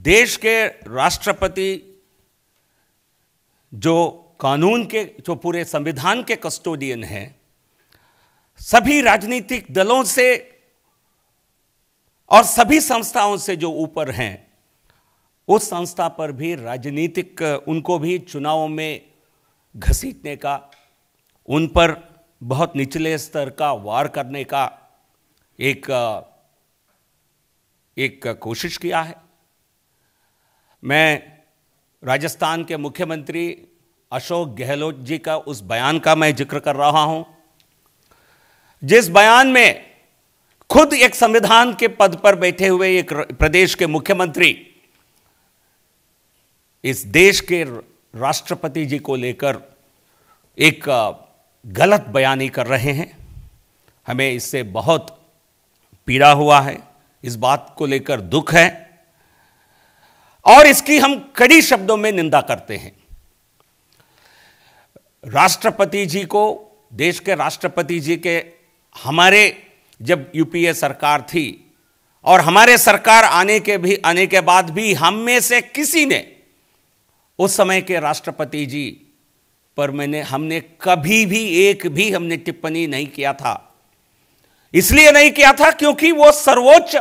देश के राष्ट्रपति जो कानून के, जो पूरे संविधान के कस्टोडियन हैं, सभी राजनीतिक दलों से और सभी संस्थाओं से जो ऊपर हैं, उस संस्था पर भी राजनीतिक, उनको भी चुनावों में घसीटने का, उन पर बहुत निचले स्तर का वार करने का एक कोशिश किया है। मैं राजस्थान के मुख्यमंत्री अशोक गहलोत जी का उस बयान का मैं जिक्र कर रहा हूं, जिस बयान में खुद एक संविधान के पद पर बैठे हुए एक प्रदेश के मुख्यमंत्री इस देश के राष्ट्रपति जी को लेकर एक गलत बयानी कर रहे हैं। हमें इससे बहुत पीड़ा हुआ है, इस बात को लेकर दुख है और इसकी हम कड़ी शब्दों में निंदा करते हैं। राष्ट्रपति जी को, देश के राष्ट्रपति जी के, हमारे जब यूपीए सरकार थी और हमारे सरकार आने के बाद भी हम में से किसी ने उस समय के राष्ट्रपति जी पर हमने कभी भी एक भी हमने टिप्पणी नहीं किया था। इसलिए नहीं किया था क्योंकि वो सर्वोच्च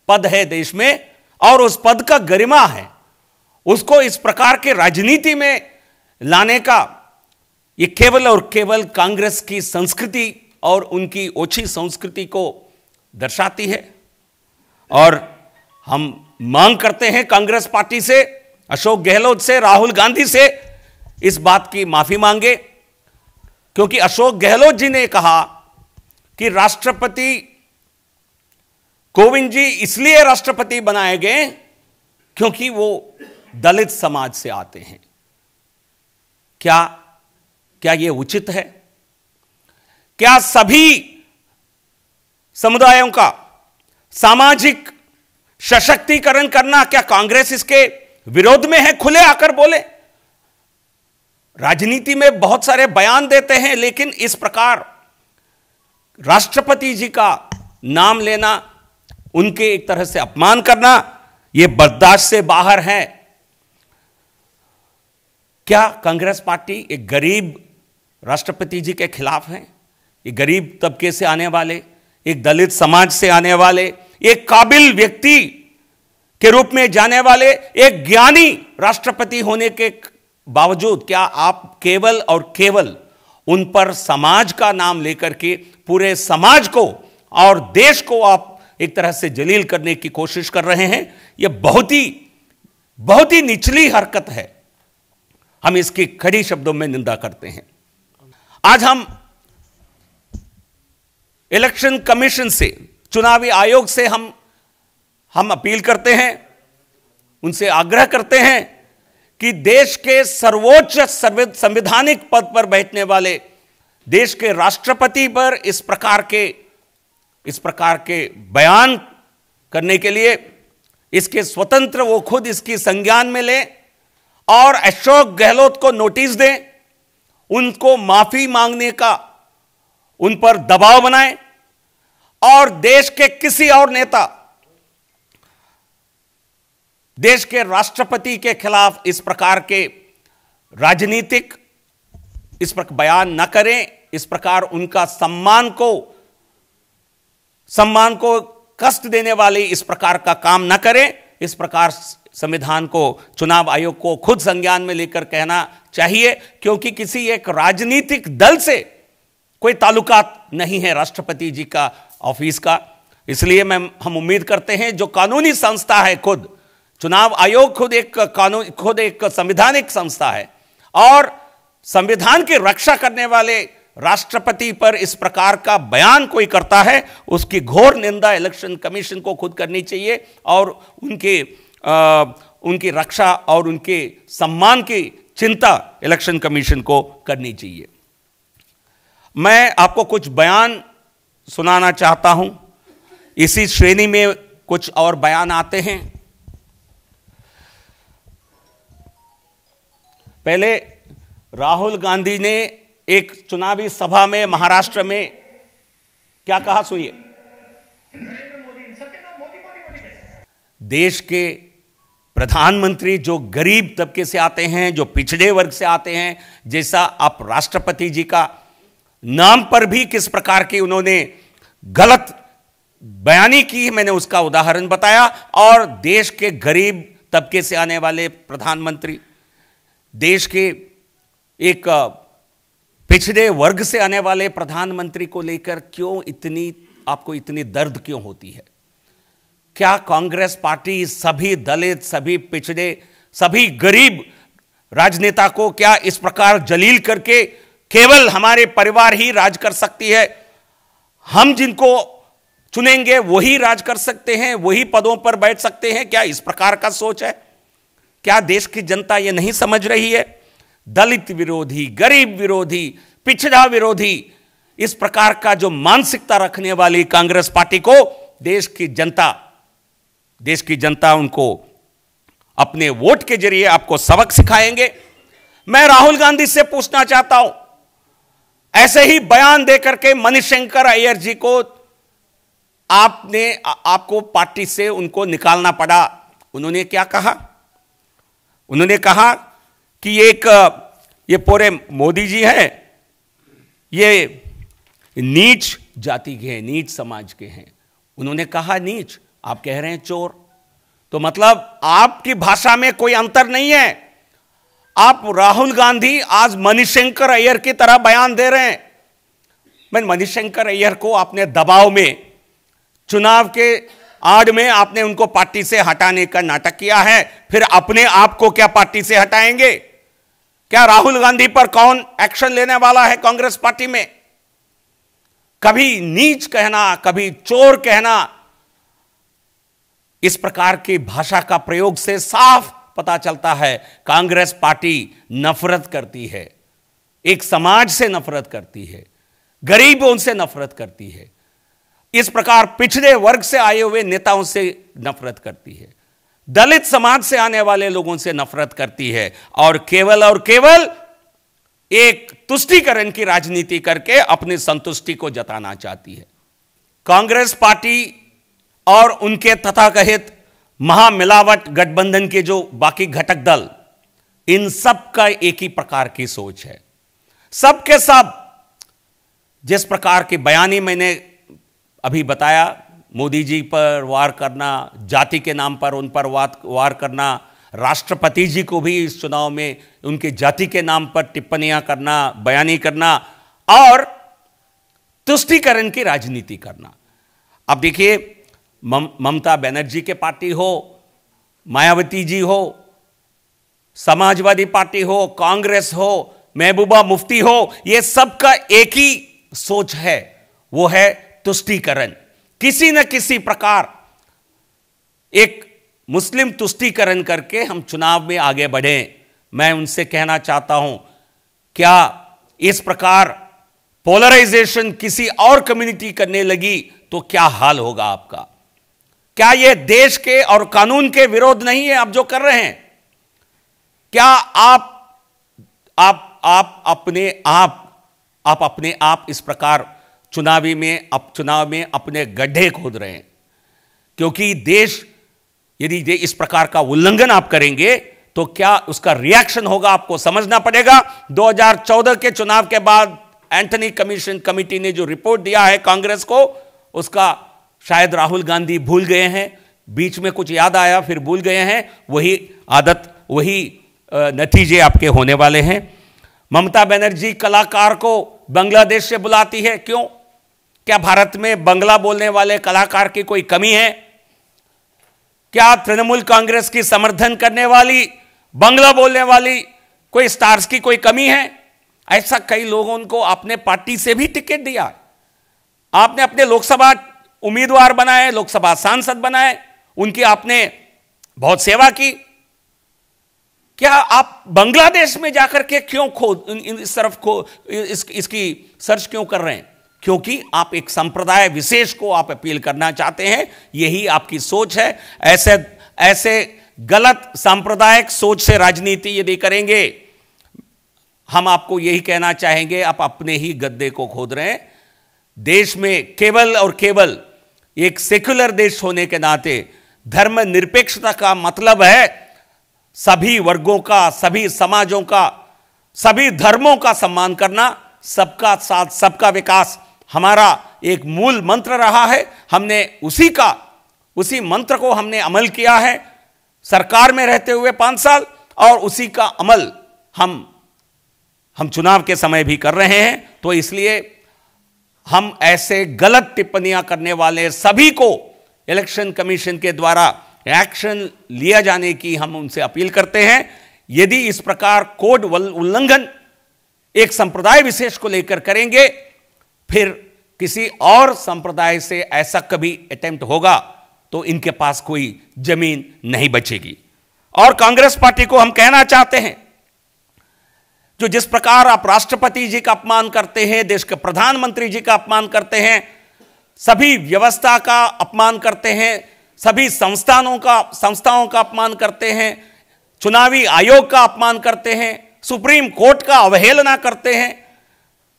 पद है देश में और उस पद का गरिमा है। उसको इस प्रकार के राजनीति में लाने का ये केवल और केवल कांग्रेस की संस्कृति और उनकी ओछी संस्कृति को दर्शाती है। और हम मांग करते हैं कांग्रेस पार्टी से, अशोक गहलोत से, राहुल गांधी से इस बात की माफी मांगे, क्योंकि अशोक गहलोत जी ने कहा कि राष्ट्रपति कोविंद जी इसलिए राष्ट्रपति बनाए गए क्योंकि वो दलित समाज से आते हैं। क्या यह उचित है? क्या सभी समुदायों का सामाजिक सशक्तिकरण करना, क्या कांग्रेस इसके विरोध में है? खुले आकर बोले। राजनीति में बहुत सारे बयान देते हैं, लेकिन इस प्रकार राष्ट्रपति जी का नाम लेना, उनके एक तरह से अपमान करना, यह बर्दाश्त से बाहर है। क्या कांग्रेस पार्टी एक गरीब राष्ट्रपति जी के खिलाफ है? एक गरीब तबके से आने वाले, एक दलित समाज से आने वाले, एक काबिल व्यक्ति के रूप में जाने वाले, एक ज्ञानी राष्ट्रपति होने के बावजूद क्या आप केवल और केवल उन पर समाज का नाम लेकर के पूरे समाज को और देश को आप एक तरह से जलील करने की कोशिश कर रहे हैं? यह बहुत ही निचली हरकत है। हम इसकी कड़ी शब्दों में निंदा करते हैं। आज हम इलेक्शन कमीशन से, चुनावी आयोग से हम अपील करते हैं, उनसे आग्रह करते हैं कि देश के सर्वोच्च संवैधानिक पद पर बैठने वाले देश के राष्ट्रपति पर इस प्रकार के बयान करने के लिए इसके स्वतंत्र वो खुद इसकी संज्ञान में लें और अशोक गहलोत को नोटिस दें, उनको माफी मांगने का उन पर दबाव बनाएं और देश के किसी और नेता देश के राष्ट्रपति के खिलाफ इस प्रकार के राजनीतिक बयान न करें। इस प्रकार उनका सम्मान को कष्ट देने वाले इस प्रकार का काम न करें। इस प्रकार संविधान को, चुनाव आयोग को खुद संज्ञान में लेकर कहना चाहिए, क्योंकि किसी एक राजनीतिक दल से कोई ताल्लुकात नहीं है राष्ट्रपति जी का ऑफिस का। इसलिए हम उम्मीद करते हैं जो कानूनी संस्था है, खुद चुनाव आयोग खुद एक संवैधानिक संस्था है और संविधान की रक्षा करने वाले राष्ट्रपति पर इस प्रकार का बयान कोई करता है, उसकी घोर निंदा इलेक्शन कमीशन को खुद करनी चाहिए और उनकी रक्षा और उनके सम्मान की चिंता इलेक्शन कमीशन को करनी चाहिए। मैं आपको कुछ बयान सुनाना चाहता हूं। इसी श्रेणी में कुछ और बयान आते हैं। पहले राहुल गांधी ने एक चुनावी सभा में महाराष्ट्र में क्या कहा, सुनिए। देश के प्रधानमंत्री जो गरीब तबके से आते हैं, जो पिछड़े वर्ग से आते हैं, जैसा आप राष्ट्रपति जी का नाम पर भी किस प्रकार की उन्होंने गलत बयानी की, मैंने उसका उदाहरण बताया। और देश के गरीब तबके से आने वाले प्रधानमंत्री, देश के एक पिछड़े वर्ग से आने वाले प्रधानमंत्री को लेकर क्यों आपको इतनी दर्द क्यों होती है? क्या कांग्रेस पार्टी सभी दलित, सभी पिछड़े, सभी गरीब राजनेता को क्या इस प्रकार जलील करके केवल हमारे परिवार ही राज कर सकती है, हम जिनको चुनेंगे वही राज कर सकते हैं, वही पदों पर बैठ सकते हैं? क्या इस प्रकार का सोच है? क्या देश की जनता यह नहीं समझ रही है? दलित विरोधी, गरीब विरोधी, पिछड़ा विरोधी, इस प्रकार का जो मानसिकता रखने वाली कांग्रेस पार्टी को देश की जनता उनको अपने वोट के जरिए आपको सबक सिखाएंगे। मैं राहुल गांधी से पूछना चाहता हूं, ऐसे ही बयान देकर के मणिशंकर अय्यर जी को आपको पार्टी से उनको निकालना पड़ा। उन्होंने क्या कहा? उन्होंने कहा कि ये पूरे मोदी जी हैं, ये नीच जाति के हैं, नीच समाज के हैं। उन्होंने कहा नीच, आप कह रहे हैं चोर। तो मतलब आपकी भाषा में कोई अंतर नहीं है। आप राहुल गांधी आज मणिशंकर अय्यर की तरह बयान दे रहे हैं। मैं मणिशंकर अय्यर को आपने दबाव में, चुनाव के आड़ में आपने उनको पार्टी से हटाने का नाटक किया है, फिर अपने आप को क्या पार्टी से हटाएंगे? क्या राहुल गांधी पर कौन एक्शन लेने वाला है कांग्रेस पार्टी में? कभी नीच कहना, कभी चोर कहना, इस प्रकार की भाषा का प्रयोग से साफ पता चलता है कांग्रेस पार्टी नफरत करती है, एक समाज से नफरत करती है, गरीबों से नफरत करती है, इस प्रकार पिछड़े वर्ग से आए हुए नेताओं से नफरत करती है, दलित समाज से आने वाले लोगों से नफरत करती है, और केवल एक तुष्टीकरण की राजनीति करके अपनी संतुष्टि को जताना चाहती है। कांग्रेस पार्टी और उनके तथाकथित महामिलावट गठबंधन के जो बाकी घटक दल, इन सब का एक ही प्रकार की सोच है। सबके सब जिस प्रकार की बयानी मैंने अभी बताया, मोदी जी पर वार करना, जाति के नाम पर उन पर वार करना, राष्ट्रपति जी को भी इस चुनाव में उनकी जाति के नाम पर टिप्पणियां करना, बयानी करना, और तुष्टीकरण की राजनीति करना। अब देखिए, ममता बनर्जी के पार्टी हो, मायावती जी हो, समाजवादी पार्टी हो, कांग्रेस हो, महबूबा मुफ्ती हो, यह सबका एक ही सोच है, वो है तुष्टीकरण। किसी न किसी प्रकार एक मुस्लिम तुष्टीकरण करके हम चुनाव में आगे बढ़ें। मैं उनसे कहना चाहता हूं, क्या इस प्रकार पोलराइजेशन किसी और कम्युनिटी करने लगी तो क्या हाल होगा आपका? क्या यह देश के और कानून के विरोध नहीं है आप जो कर रहे हैं? क्या आप अपने आप इस प्रकार चुनाव में अपने गड्ढे खोद रहे हैं? क्योंकि देश, यदि इस प्रकार का उल्लंघन आप करेंगे तो क्या उसका रिएक्शन होगा आपको समझना पड़ेगा। 2014 के चुनाव के बाद एंथनी कमेटी ने जो रिपोर्ट दिया है कांग्रेस को, उसका शायद राहुल गांधी भूल गए हैं, बीच में कुछ याद आया फिर भूल गए हैं। वही आदत, वही नतीजे आपके होने वाले हैं। ममता बनर्जी कलाकार को बांग्लादेश से बुलाती है, क्यों? क्या भारत में बांग्ला बोलने वाले कलाकार की कोई कमी है? क्या तृणमूल कांग्रेस की समर्थन करने वाली बांग्ला बोलने वाली कोई स्टार्स की कोई कमी है? ऐसा कई लोगों को आपने पार्टी से भी टिकट दिया, आपने अपने लोकसभा उम्मीदवार बनाए, लोकसभा सांसद बनाए, उनकी आपने बहुत सेवा की। क्या आप बांग्लादेश में जाकर के क्यों इस तरफ इसकी सर्च क्यों कर रहे हैं? क्योंकि आप एक संप्रदाय विशेष को आप अपील करना चाहते हैं, यही आपकी सोच है। ऐसे गलत सांप्रदायिक सोच से राजनीति यदि करेंगे, हम आपको यही कहना चाहेंगे, आप अपने ही गद्दे को खोद रहे हैं। देश में केवल और केवल एक सेक्युलर देश होने के नाते धर्मनिरपेक्षता का मतलब है सभी वर्गों का, सभी समाजों का, सभी धर्मों का सम्मान करना, सबका साथ सबका विकास हमारा एक मूल मंत्र रहा है। हमने उसी मंत्र को हमने अमल किया है सरकार में रहते हुए 5 साल, और उसी का अमल हम चुनाव के समय भी कर रहे हैं। तो इसलिए हम ऐसे गलत टिप्पणियां करने वाले सभी को इलेक्शन कमीशन के द्वारा एक्शन लिया जाने की हम उनसे अपील करते हैं। यदि इस प्रकार कोड उल्लंघन एक संप्रदाय विशेष को लेकर करेंगे, फिर किसी और संप्रदाय से ऐसा कभी अटेम्प्ट होगा तो इनके पास कोई जमीन नहीं बचेगी। और कांग्रेस पार्टी को हम कहना चाहते हैं, जो जिस प्रकार आप राष्ट्रपति जी का अपमान करते हैं, देश के प्रधानमंत्री जी का अपमान करते हैं, सभी व्यवस्था का अपमान करते हैं, सभी संस्थाओं का अपमान करते हैं, चुनावी आयोग का अपमान करते हैं, सुप्रीम कोर्ट का अवहेलना करते हैं,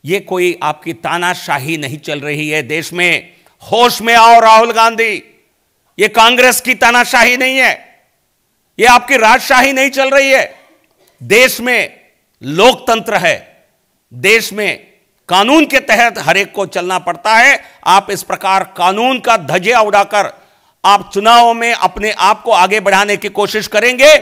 यह कोई आपकी तानाशाही नहीं चल रही है देश में। होश में आओ राहुल गांधी, यह कांग्रेस की तानाशाही नहीं है, यह आपकी राजशाही नहीं चल रही है। देश में लोकतंत्र है, देश में कानून के तहत हर एक को चलना पड़ता है। आप इस प्रकार कानून का धज्जियां उड़ाकर आप चुनावों में अपने आप को आगे बढ़ाने की कोशिश करेंगे,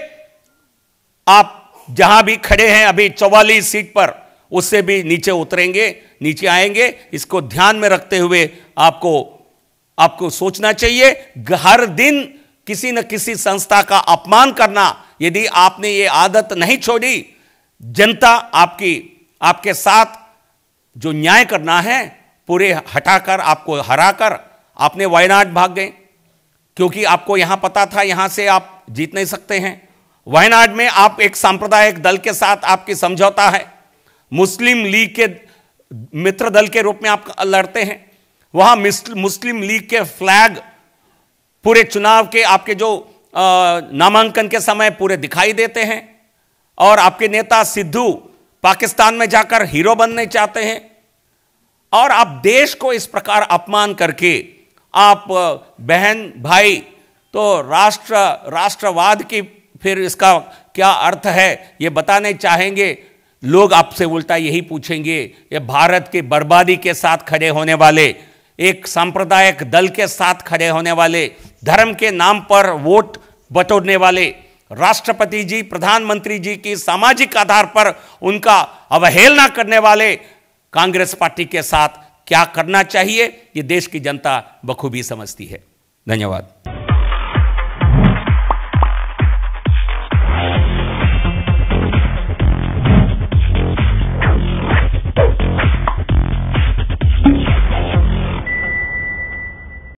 आप जहां भी खड़े हैं अभी 44 सीट पर, उससे भी नीचे उतरेंगे, नीचे आएंगे। इसको ध्यान में रखते हुए आपको सोचना चाहिए। हर दिन किसी न किसी संस्था का अपमान करना, यदि आपने ये आदत नहीं छोड़ी, जनता आपके साथ जो न्याय करना है पूरे हटाकर, आपको हराकर आपने वायनाड भाग गए, क्योंकि आपको यहां पता था यहां से आप जीत नहीं सकते हैं। वायनाड में आप एक सांप्रदायिक दल के साथ आपकी समझौता है, मुस्लिम लीग के मित्र दल के रूप में आप लड़ते हैं। वहां मुस्लिम लीग के फ्लैग पूरे चुनाव के आपके जो नामांकन के समय पूरे दिखाई देते हैं, और आपके नेता सिद्धू पाकिस्तान में जाकर हीरो बनने चाहते हैं। और आप देश को इस प्रकार अपमान करके आप बहन भाई, तो राष्ट्रवाद की फिर इसका क्या अर्थ है ये बताने चाहेंगे। लोग आपसे उल्टा यही पूछेंगे, ये भारत की बर्बादी के साथ खड़े होने वाले, एक सांप्रदायिक दल के साथ खड़े होने वाले, धर्म के नाम पर वोट बटोरने वाले राष्ट्रपति जी, प्रधानमंत्री जी की सामाजिक आधार पर उनका अवहेलना करने वाले कांग्रेस पार्टी के साथ क्या करना चाहिए, ये देश की जनता बखूबी समझती है। धन्यवाद।